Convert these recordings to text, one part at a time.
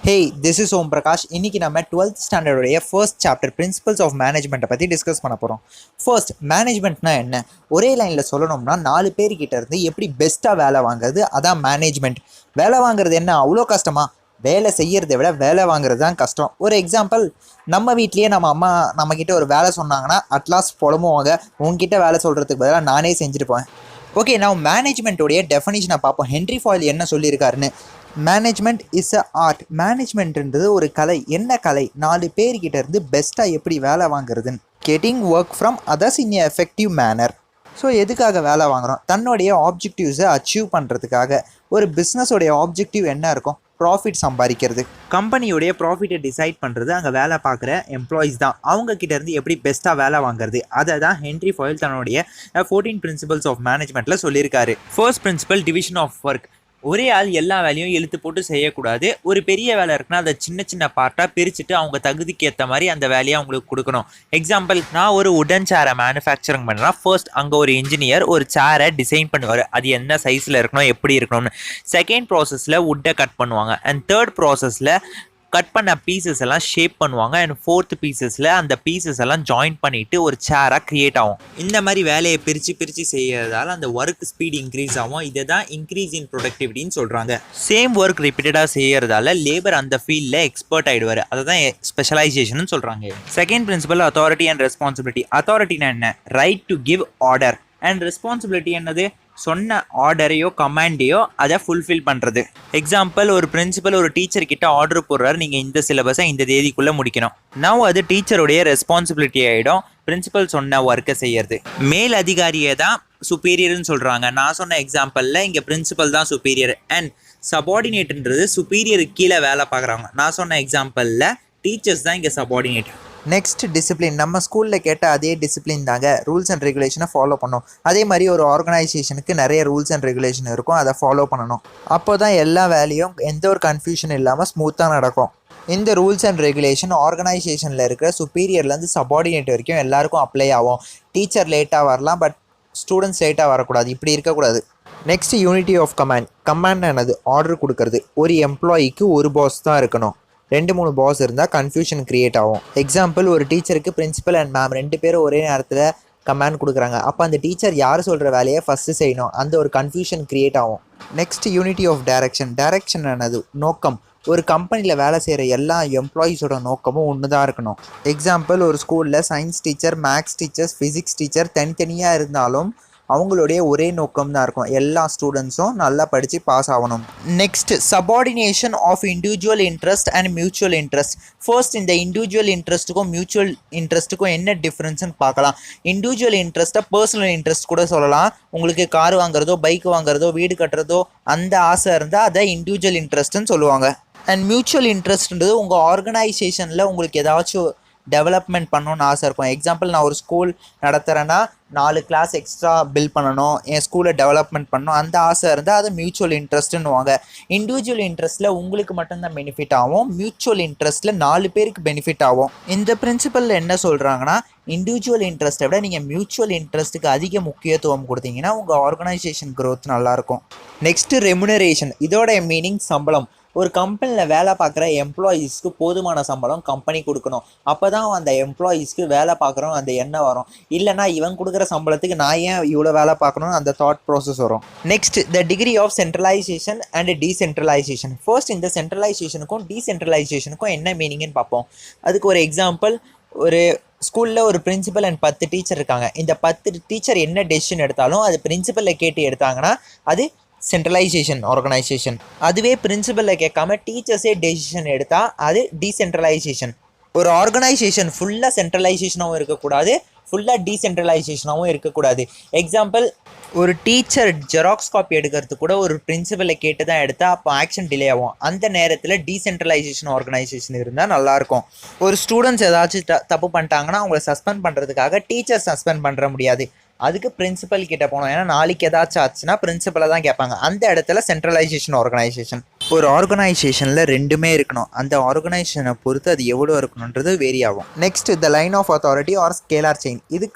Hey, this is Om Prakash. இன்னைக்கு நம்ம 12th standard உடைய ஃபர்ஸ்ட் சாப்டர் பிரின்சிபல்ஸ் ஆஃப் மேனேஜ்மெண்ட்டை பற்றி டிஸ்கஸ் பண்ண போகிறோம். ஃபர்ஸ்ட், மேனேஜ்மெண்ட்னா என்ன? ஒரே லைனில் சொல்லணும்னா 4 பேர்கிட்ட இருந்து எப்படி பெஸ்ட்டாக வேலை வாங்குறது, அதான் மேனேஜ்மெண்ட். வேலை வாங்குறது என்ன அவ்வளோ கஷ்டமா? வேலை செய்யறதை விட வேலை வாங்குறது தான் கஷ்டம். ஒரு எக்ஸாம்பிள், நம்ம வீட்லேயே நம்ம அம்மா நம்மக்கிட்ட ஒரு வேலை சொன்னாங்கன்னா அட்லாஸ்ட் புலம்புவாங்க, உங்ககிட்ட வேலை சொல்கிறதுக்கு பதிலாக நானே செஞ்சுருப்பேன். ஓகே, நான் மேனேஜ்மெண்ட்டோடைய டெஃபினிஷனை பார்ப்போம். ஹென்ரி ஃபாயில் என்ன சொல்லியிருக்காருன்னு. Management is a art. மேனேஜ்மெண்ட்ன்றது ஒரு கலை. என்ன கலை? 4 பேர்கிட்ட இருந்து பெஸ்ட்டாக எப்படி வேலை வாங்குறதுன்னு. Getting work from others in a effective manner. So எதுக்காக வேலை வாங்குகிறோம்? தன்னுடைய ஆப்ஜெக்டிவ்ஸை அச்சீவ் பண்ணுறதுக்காக. ஒரு பிஸ்னஸோடைய ஆப்ஜெக்டிவ் என்ன இருக்கும்? ப்ராஃபிட் சம்பாதிக்கிறது. கம்பெனியோடைய ப்ராஃபிட்டை டிசைட் பண்ணுறது அங்கே வேலை பார்க்குற எம்ப்ளாயீஸ் தான். அவங்கக்கிட்ட இருந்து எப்படி பெஸ்ட்டாக வேலை வாங்குறது, அதை தான் ஹென்ரி ஃபாயில் தன்னுடைய 14 பிரின்சிபல்ஸ் ஆஃப் மேனேஜ்மெண்ட்டில் சொல்லியிருக்காரு. First principle, division of work. ஒரே ஆள் எல்லா வேலையும் இழுத்து போட்டு செய்யக்கூடாது. ஒரு பெரிய வேலை இருக்குன்னா அதை சின்ன சின்ன பார்ட்டாக பிரிச்சுட்டு அவங்க தகுதிக்கு ஏற்ற மாதிரி அந்த வேலையை அவங்களுக்கு கொடுக்கணும். எக்ஸாம்பிள், நான் ஒரு உடன் சேரை மேனுஃபேக்சரிங் பண்ணுறேன். ஃபர்ஸ்ட் அங்கே ஒரு இன்ஜினியர் ஒரு சேரை டிசைன் பண்ணுவார், அது என்ன சைஸில் இருக்கணும், எப்படி இருக்கணும்னு. செகண்ட் ப்ராசஸில் வுட்டை கட் பண்ணுவாங்க. அண்ட் தேர்ட் ப்ராசஸில் கட் பண்ண பீசஸ் எல்லாம் ஷேப் பண்ணுவாங்க. அண்ட் ஃபோர்த் பீசஸில் அந்த பீசஸ் எல்லாம் ஜாயின் பண்ணிவிட்டு ஒரு சேராக க்ரியேட் ஆகும். இந்த மாதிரி வேலையை பிரித்து செய்யறதால அந்த ஒர்க் ஸ்பீட் இன்க்ரீஸ் ஆகும். இதை தான் இன்க்ரீஸ் இன் ப்ரொடக்டிவிட்டின்னு சொல்கிறாங்க. சேம் ஒர்க் ரிப்பீட்டடாக செய்யறதால லேபர் அந்த ஃபீல்டில் எக்ஸ்பர்ட் ஆகிடுவார். அதை தான் ஸ்பெஷலைசேஷன் சொல்கிறாங்க. Second principle, authority and responsibility. அத்தாரிட்டினா என்ன? Right to give order. And responsibility என்னது? சொன்ன ஆர்டரையோ கமாண்டையோ அதை ஃபுல்ஃபில் பண்ணுறது. எக்ஸாம்பிள், ஒரு பிரின்சிபல் ஒரு டீச்சர் கிட்ட ஆர்டர் போடுறாரு, நீங்கள் இந்த சிலபஸை இந்த தேதிக்குள்ளே முடிக்கணும். நான் அது டீச்சருடைய ரெஸ்பான்சிபிலிட்டி ஆகிடும் பிரின்சிபல் சொன்ன ஒர்க்கை செய்யறது. மேல் அதிகாரியை தான் சுப்பீரியர்னு சொல்கிறாங்க. நான் சொன்ன எக்ஸாம்பிளில் இங்கே பிரின்சிபல் தான் சுப்பீரியர். அண்ட் சபார்டினேட்ன்றது சுப்பீரியருக்கு கீழே வேலை பார்க்குறாங்க. நான் சொன்ன எக்ஸாம்பிளில் டீச்சர்ஸ் தான் இங்கே சபார்டினேட். Next, discipline. நம்ம ஸ்கூலில் கேட்ட அதே டிசிப்ளின் தாங்க. ரூல்ஸ் அண்ட் ரெகுலேஷனை ஃபாலோ பண்ணணும். அதே மாதிரி ஒரு ஆர்கனைசேஷனுக்கு நிறைய ரூல்ஸ் அண்ட் ரெகுலேஷன் இருக்கும், அதை ஃபாலோ பண்ணணும். அப்போ தான் எல்லா வேலையும் எந்த ஒரு கன்ஃபியூஷன் இல்லாமல் ஸ்மூத்தாக நடக்கும். இந்த ரூல்ஸ் அண்ட் ரெகுலேஷன் ஆர்கனைசேஷனில் இருக்கிற சுப்பீரியர்லேருந்து சபார்டினேட் வரைக்கும் எல்லாருக்கும் அப்ளை ஆகும். டீச்சர் லேட்டாக வரலாம், பட் ஸ்டூடெண்ட்ஸ் லேட்டாக வரக்கூடாது. இப்படி இருக்கக்கூடாது. Next, unity of command. Command என்னது? ஆர்டர் கொடுக்கறது. ஒரு எம்ப்ளாயிக்கு ஒரு பாஸ் தான் இருக்கணும். 2-3 பாஸ் இருந்தால் கன்ஃபியூஷன் க்ரியேட் ஆகும். எக்ஸாம்பிள், ஒரு டீச்சருக்கு பிரின்சிபல் அண்ட் மேம் 2 பேரும் ஒரே நேரத்தில் கமாண்ட் கொடுக்குறாங்க. அப்போ அந்த டீச்சர் யார் சொல்கிற வேலையை ஃபஸ்ட்டு செய்யணும். அந்த ஒரு கன்ஃபியூஷன் க்ரியேட் ஆகும். Next, unity of direction. Direction என்னது? நோக்கம். ஒரு கம்பெனியில் வேலை செய்கிற எல்லா எம்ப்ளாயீஸோட நோக்கமும் ஒன்று தான் இருக்கணும். எக்ஸாம்பிள், ஒரு ஸ்கூலில் science teacher, maths teachers, physics teacher தனித்தனியாக இருந்தாலும் அவங்களுடைய ஒரே நோக்கம் தான் இருக்கும், எல்லா ஸ்டூடெண்ட்ஸும் நல்லா படித்து பாஸ் ஆகணும். Next, subordination of individual interest and mutual interest. First, இந்த இண்டிவிஜுவல் இன்ட்ரெஸ்ட்டுக்கும் மியூச்சுவல் இன்ட்ரெஸ்ட்டுக்கும் என்ன டிஃப்ரென்ஸ்னு பார்க்கலாம். இண்டிவிஜுவல் இன்ட்ரெஸ்ட்டை பர்சனல் இன்ட்ரெஸ்ட் கூட சொல்லலாம். உங்களுக்கு கார் வாங்குறதோ, பைக் வாங்குறதோ, வீடு கட்டுறதோ அந்த ஆசை இருந்தால் அதை இண்டிவிஜுவல் இன்ட்ரெஸ்ட்டுன்னு சொல்லுவாங்க. அண்ட் மியூச்சுவல் இன்ட்ரெஸ்ட்ன்றது உங்கள் ஆர்கனைசேஷனில் உங்களுக்கு ஏதாச்சும் டெவலப்மெண்ட் பண்ணணும்னு ஆசை இருக்கும். எக்ஸாம்பிள், நான் ஒரு ஸ்கூல் நடத்துகிறேன்னா 4 கிளாஸ் எக்ஸ்ட்ரா பில் பண்ணணும், என் ஸ்கூலை டெவலப்மெண்ட் பண்ணணும், அந்த ஆசை இருந்தால் அது மியூச்சுவல் இன்ட்ரெஸ்ட்டுன்னுவாங்க. இண்டிவிஜுவல் இன்ட்ரெஸ்ட்டில் உங்களுக்கு மட்டும்தான் பெனிஃபிட் ஆகும், மியூச்சுவல் இன்ட்ரெஸ்ட்டில் 4 பேருக்கு பெனிஃபிட் ஆகும். இந்த பிரின்சிபலில் என்ன சொல்கிறாங்கன்னா, இண்டிவிஜுவல் இன்ட்ரெஸ்ட்டை விட நீங்கள் மியூச்சுவல் இன்ட்ரெஸ்ட்டுக்கு அதிக முக்கியத்துவம் கொடுத்தீங்கன்னா உங்கள் ஆர்கனைசேஷன் க்ரோத் நல்லாயிருக்கும். Next, remuneration. இதோட மீனிங் சம்பளம். ஒரு கம்பெனியில் வேலை பார்க்குற எம்ப்ளாயீஸ்க்கு போதுமான சம்பளம் கம்பெனி கொடுக்கணும். அப்போ தான் அந்த எம்ப்ளாயீஸ்க்கு வேலை பார்க்குறோம் அந்த எண்ணம் வரும். இல்லைனா இவன் கொடுக்குற சம்பளத்துக்கு நான் ஏன் இவ்வளோ வேலை பார்க்கணும்னு அந்த தாட் ப்ராசஸ் வரும். Next, the degree of centralisation and decentralisation. First, இந்த சென்ட்ரலைசேஷனுக்கும் டீசென்ட்ரலைசேஷனுக்கும் என்ன மீனிங்னு பார்ப்போம். அதுக்கு ஒரு எக்ஸாம்பிள், ஒரு ஸ்கூலில் ஒரு பிரின்சிபல் அண்ட் 10 டீச்சர் இருக்காங்க. இந்த 10 டீச்சர் என்ன டெசிஷன் எடுத்தாலும் அது பிரின்சிபலில் கேட்டு எடுத்தாங்கன்னா அது சென்ட்ரலைசேஷன் ஆர்கனைசேஷன். அதுவே பிரின்சிபலில் கேட்காம டீச்சர்ஸே டெசிஷன் எடுத்தால் அது டீசென்ட்ரலைசேஷன். ஒரு ஆர்கனைசேஷன் ஃபுல்லாக சென்ட்ரலைசேஷனாகவும் இருக்கக்கூடாது, ஃபுல்லாக டீசென்ட்ரலைசேஷனாகவும் இருக்கக்கூடாது. எக்ஸாம்பிள், ஒரு டீச்சர் ஜெராக்ஸ் காப்பி எடுக்கிறது கூட ஒரு பிரின்சிபலை கேட்டு தான் எடுத்தால் அப்போ ஆக்ஷன் டிலே ஆகும். அந்த நேரத்தில் டீசென்ட்ரலைசேஷன் ஆர்கனைசேஷன் இருந்தால் நல்லாயிருக்கும். ஒரு ஸ்டூடெண்ட்ஸ் ஏதாச்சும் தப்பு பண்ணிட்டாங்கன்னா அவங்கள சஸ்பெண்ட் பண்ணுறதுக்காக டீச்சர் சஸ்பெண்ட் பண்ணுற முடியாது, அதுக்கு பிரின்சிபல் கிட்ட போனோம். ஏன்னா நாளைக்கு ஏதாச்சும் ஆச்சுன்னா பிரின்சிபலை தான் கேட்பாங்க. அந்த இடத்துல சென்ட்ரலைசேஷன் ஆர்கனைசேஷன். ஒரு ஆர்கனைசேஷனில் 2மே இருக்கணும். அந்த ஆர்கனைசேஷனை பொறுத்து அது எவ்வளோ இருக்கணுன்றது வேரி ஆகும். Next, the line of authority or scalar chain.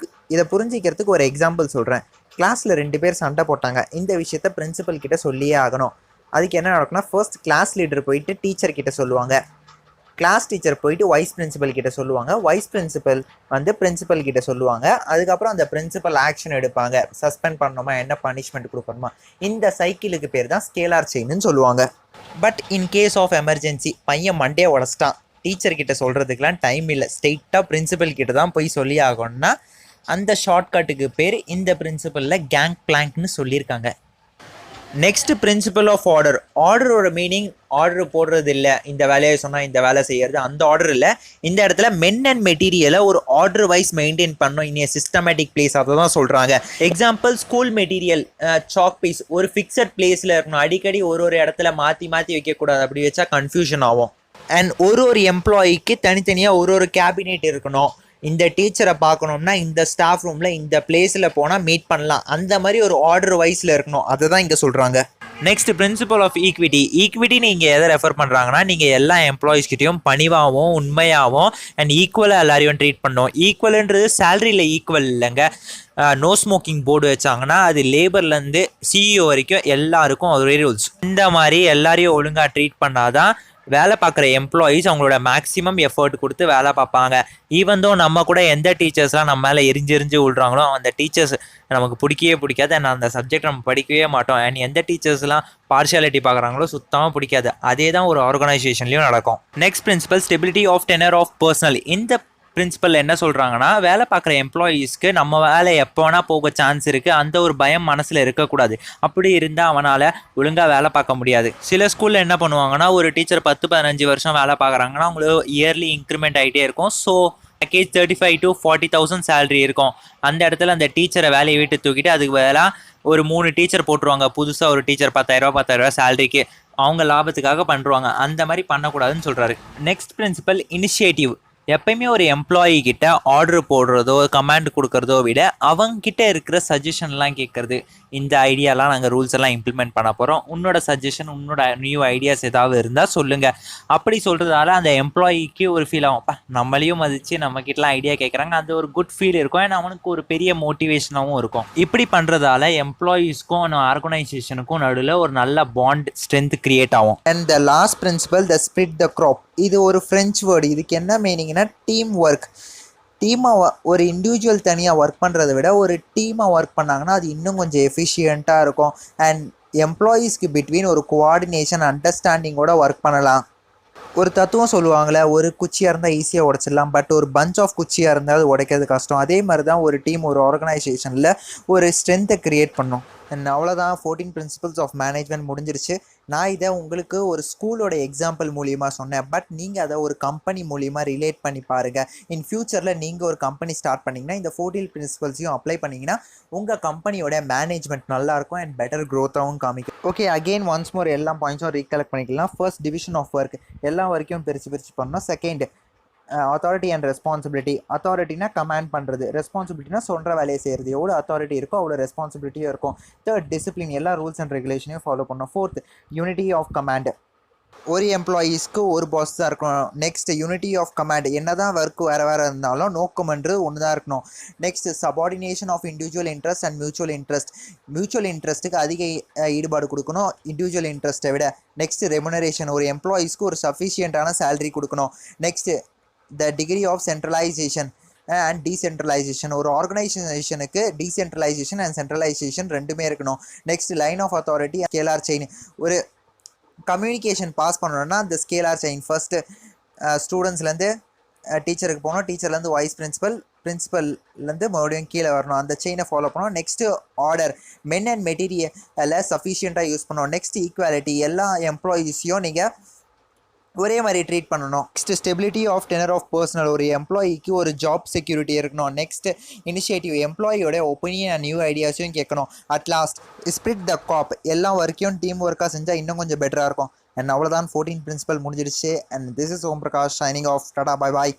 இதை புரிஞ்சிக்கிறதுக்கு ஒரு எக்ஸாம்பிள் சொல்கிறேன். கிளாஸில் 2 பேர் சண்டை போட்டாங்க. இந்த விஷயத்த பிரின்சிபல் கிட்ட சொல்லியே ஆகணும். அதுக்கு என்ன நடக்கும்னா ஃபர்ஸ்ட் கிளாஸ் லீடர் போயிட்டு டீச்சர் கிட்ட சொல்லுவாங்க, கிளாஸ் டீச்சர் போயிட்டு வைஸ் பிரின்சிபல் கிட்ட சொல்லுவாங்க, வைஸ் பிரின்சிபல் வந்து பிரின்சிபல் கிட்ட சொல்லுவாங்க. அதுக்கப்புறம் அந்த பிரின்சிபல் ஆக்ஷன் எடுப்பாங்க, சஸ்பெண்ட் பண்ணணுமா என்ன பனிஷ்மெண்ட் கொடுக்கணுமா. இந்த சைக்கிளுக்கு பேர் தான் ஸ்கேலார் செயின்னு சொல்லுவாங்க. But in case of emergency பையன் மண்டே உடச்சிட்டான், டீச்சர் கிட்ட சொல்கிறதுக்கெலாம் டைம் இல்லை, ஸ்ட்ரெயிட்டாக பிரின்சிபல் கிட்ட தான் போய் சொல்லி ஆகணும்னா அந்த ஷார்ட்கட்டுக்கு பேர் இந்த பிரின்சிபலில் கேங் பிளாங்க்னு சொல்லியிருக்காங்க. Next principle of order. ஆர்டரோட மீனிங் ஆர்டர் போடுறது இல்லை, இந்த வேலையை சொன்னால் இந்த வேலை செய்யறது, அந்த ஆர்டர் இல்லை. இந்த இடத்துல மென் அண்ட் மெட்டீரியலை ஒரு ஆர்டர் வைஸ் மெயின்டைன் பண்ணணும் இன் ஏ சிஸ்டமேட்டிக் பிளேஸ், அதை தான் சொல்கிறாங்க. Example school material, chalk piece ஒரு ஃபிக்ஸட் பிளேஸில் இருக்கணும், அடிக்கடி ஒரு இடத்துல மாற்றி மாற்றி வைக்கக்கூடாது, அப்படி வச்சா கன்ஃபியூஷன் ஆகும். அண்ட் ஒரு எம்ப்ளாயிக்கு தனித்தனியாக ஒரு கேபினெட் இருக்கணும். இந்த டீச்சரை பார்க்கணும்னா இந்த ஸ்டாஃப் ரூமில் இந்த பிளேஸில் போனால் மீட் பண்ணலாம், அந்த மாதிரி ஒரு ஆர்டர் வைஸில் இருக்கணும், அதை தான் இங்கே சொல்கிறாங்க. Next principle of equity. Equity நீங்கள் எதை ரெஃபர் பண்ணுறாங்கன்னா, நீங்கள் எல்லா எம்ப்ளாயிஸ்கிட்டையும் பணிவாகவும் உண்மையாகவும் அண்ட் ஈக்குவலாக எல்லாரையும் ட்ரீட் பண்ணணும். ஈக்குவல்ன்றது சேலரியில் ஈக்குவல் இல்லைங்க. நோ ஸ்மோக்கிங் போர்டு வச்சாங்கன்னா அது லேபர்லேருந்து சிஇஓ வரைக்கும் எல்லாருக்கும் ஒரே ரூல்ஸ். இந்த மாதிரி எல்லாரையும் ஒழுங்காக ட்ரீட் பண்ணாதான் வேலை பார்க்குற எம்ப்ளாயீஸ் அவங்களோட மேக்ஸிமம் எஃபர்ட் கொடுத்து வேலை பார்ப்பாங்க. ஈவன் தோ நம்ம கூட எந்த டீச்சர்ஸ்லாம் நம்ம மேலே எரிஞ்சு விழுறாங்களோ அந்த டீச்சர்ஸ் நமக்கு பிடிக்கவே பிடிக்காது, அண்ட் அந்த சப்ஜெக்ட் நம்ம படிக்கவே மாட்டோம். அண்ட் எந்த டீச்சர்ஸ்லாம் பார்ஷியாலிட்டி பார்க்குறாங்களோ சுத்தமாக பிடிக்காது. அதே தான் ஒரு ஆர்கனைசேஷன்லையும் நடக்கும். Next principle stability of tenure of personnel. இந்த பிரின்சிபல் என்ன சொல்கிறாங்கன்னா, வேலை பார்க்குற எம்ப்ளாயீஸ்க்கு நம்ம வேலை எப்போ வேணால் போக சான்ஸ் இருக்குது, அந்த ஒரு பயம் மனசில் இருக்கக்கூடாது. அப்படி இருந்தால் அவனால் ஒழுங்காக வேலை பார்க்க முடியாது. சில ஸ்கூலில் என்ன பண்ணுவாங்கன்னா, ஒரு டீச்சர் 10-15 வருஷம் வேலை பார்க்குறாங்கன்னா அவங்களுக்கு இயர்லி இன்க்ரிமெண்ட் ஆகிட்டே இருக்கும். ஸோ பேக்கேஜ் 35,000 to 40,000 சேலரி இருக்கும். அந்த இடத்துல அந்த டீச்சரை வேலையை விட்டு தூக்கிட்டு அதுக்கு வேலை ஒரு 3 டீச்சர் போட்டுருவாங்க. புதுசாக ஒரு டீச்சர் 10,000 சேலரிக்கு அவங்க லாபத்துக்காக பண்ணுறாங்க. அந்த மாதிரி பண்ணக்கூடாதுன்னு சொல்கிறாரு. Next principle initiative. எப்பயுமே ஒரு எம்ப்ளாயி கிட்ட ஆர்டர் போடுறதோ கமாண்ட் கொடுக்கறதோ விட அவங்ககிட்ட இருக்கிற சஜஷன்லாம் கேட்குறது. இந்த ஐடியாலாம் நாங்கள் ரூல்ஸ் எல்லாம் இம்ப்ளிமெண்ட் பண்ண போகிறோம், உன்னோட சஜஷன் உன்னோட நியூ ஐடியாஸ் ஏதாவது இருந்தால் சொல்லுங்கள். அப்படி சொல்கிறதால அந்த எம்ப்ளாயிக்கு ஒரு ஃபீல் ஆகும், நம்மளையும் மதித்து நம்மக்கிட்டலாம் ஐடியா கேட்குறாங்க, அந்த ஒரு குட் ஃபீல் இருக்கும். அண்ட் அவனுக்கு ஒரு பெரிய மோட்டிவேஷனாகவும் இருக்கும். இப்படி பண்ணுறதால எம்ப்ளாயீஸ்க்கும் ஆர்கனைசேஷனுக்கும் நடுவில் ஒரு நல்ல பாண்ட் ஸ்ட்ரென்த் கிரியேட் ஆகும். And the last principle the spirit the crop. இது ஒரு ஃப்ரெஞ்ச் வேர்டு. இதுக்கு என்ன மீனிங்னா டீம் ஒர்க். டீமாக ஒரு இண்டிவிஜுவல் தனியாக ஒர்க் பண்ணுறதை விட ஒரு டீமாக ஒர்க் பண்ணாங்கன்னா அது இன்னும் கொஞ்சம் எஃபிஷியண்ட்டாக இருக்கும். அண்ட் எம்ப்ளாயீஸ்க்கு பிட்வீன் ஒரு கோஆர்டினேஷன் அண்டர்ஸ்டாண்டிங்கோட ஒர்க் பண்ணலாம். ஒரு தத்துவம் சொல்லுவாங்களே, ஒரு குச்சியாக இருந்தால் ஈஸியாக உடைச்சிடலாம், பட் ஒரு பஞ்ச் ஆஃப் குச்சியாக இருந்தால் அது உடைக்கிறது கஷ்டம். அதே மாதிரி தான் ஒரு டீம் ஒரு ஆர்கனைசேஷனில் ஒரு ஸ்ட்ரென்த்தை க்ரியேட் பண்ணும். அண்ட் அவ்வளோதான் 14 பிரின்சிபல்ஸ் ஆஃப் மேனேஜ்மெண்ட் முடிஞ்சிருச்சு. நான் இதை உங்களுக்கு ஒரு ஸ்கூலோட எக்ஸாம்பிள் மூலியமாக சொன்னேன், பட் நீங்கள் அதை ஒரு கம்பெனி மூலியமாக ரிலேட் பண்ணி பாருங்கள். இன் ஃபியூச்சரில் நீங்கள் ஒரு கம்பெனி ஸ்டார்ட் பண்ணிங்கன்னா இந்த 14 பிரின்சிபல்ஸையும் அப்ளை பண்ணிங்கன்னா உங்கள் கம்பெனியோட மேனேஜ்மெண்ட் நல்லாயிருக்கும் அண்ட் பெட்டர் க்ரோத்தாகவும் காமிக்கும். ஓகே, அகெயின் ஒன்ஸ் மோர் எல்லா பாயிண்ட்ஸும் ரீகலெக்ட் பண்ணிக்கலாம். ஃபர்ஸ்ட் டிவிஷன் ஆஃப் ஒர்க், எல்லா வரைக்கும் பிரித்து பண்ணணும். Second authority and responsibility. அத்தாரிட்டினா கமாண்ட் பண்ணுறது, ரெஸ்பான்சிபிலிட்டினா சொல்கிற வேலையை செய்கிறது. எவ்வளோ அத்தாரிட்டி இருக்கோ அவ்வளோ ரெஸ்பான்சிபிலிட்டியும் இருக்கும். தேர்ட் டிசிப்ளின், எல்லா ரூல்ஸ் அண்ட் ரெகுலேஷனையும் ஃபாலோ பண்ணணும். ஃபோர்த் யூனிட்டி ஆஃப் கமாண்ட், ஒரு எம்ப்ளாயீஸ்க்கு ஒரு பாஸ் தான் இருக்கணும். நெக்ஸ்ட் யூனிட்டி ஆஃப் கமாண்ட், என்ன தான் ஒர்க் வேறு இருந்தாலும் நோக்கம்ன்றது ஒன்று தான் இருக்கணும். Next subordination of individual interest and mutual interest. Mutual இன்ட்ரெஸ்ட்டுக்கு அதிக ஈடுபாடு கொடுக்கணும் இண்டிவிஜுவல் இன்ட்ரெஸ்ட்டை விட. நெக்ஸ்ட் ரெமுனரேஷன், ஒரு எம்ப்ளாயீஸ்க்கு ஒரு சஃபிஷியண்ட்டான சேலரி கொடுக்கணும். Next the degree of centralisation and decentralisation, ஒரு ஆர்கனைசேஷனுக்கு டீசென்ட்ரலைசேஷன் அண்ட் சென்ட்ரலைசேஷன் ரெண்டுமே இருக்கணும். Next line of authority, scalar chain. ஒரு கம்யூனிகேஷன் பாஸ் பண்ணணும்னா அந்த ஸ்கேலார் செயின் ஃபஸ்ட்டு ஸ்டூடெண்ட்ஸ்லேருந்து டீச்சருக்கு போகணும், டீச்சர்லேருந்து வைஸ் பிரின்சிபல்லேருந்து மறுபடியும் கீழே வரணும். அந்த செயினை ஃபாலோ பண்ணணும். நெக்ஸ்ட்டு ஆர்டர், மென் அண்ட் மெட்டீரியலை சஃபிஷியண்ட்டாக யூஸ் பண்ணணும். நெக்ஸ்ட் ஈக்குவாலிட்டி, எல்லா எம்ப்ளாயீஸையும் நீங்கள் ஒரே மாதிரி ட்ரீட் பண்ணணும். Next stability of tenure of personnel, ஒரு எம்ப்ளாயிக்கு ஒரு ஜாப் செக்யூரிட்டி இருக்கணும். நெக்ஸ்ட் இனிஷியேட்டிவ், எம்ப்ளாயியோட ஒப்பீனியன் அண்ட் நியூ ஐடியாஸையும் கேட்கணும். At last spirit de corps, எல்லா ஒர்க்கையும் டீம் ஒர்க்காக செஞ்சால் இன்னும் கொஞ்சம் பெட்டராக இருக்கும். அண்ட் அவ்வளோதான் 14 பிரின்சிபல் முடிஞ்சிடுச்சு. And this is Om Prakash signing off. Tata, bye bye.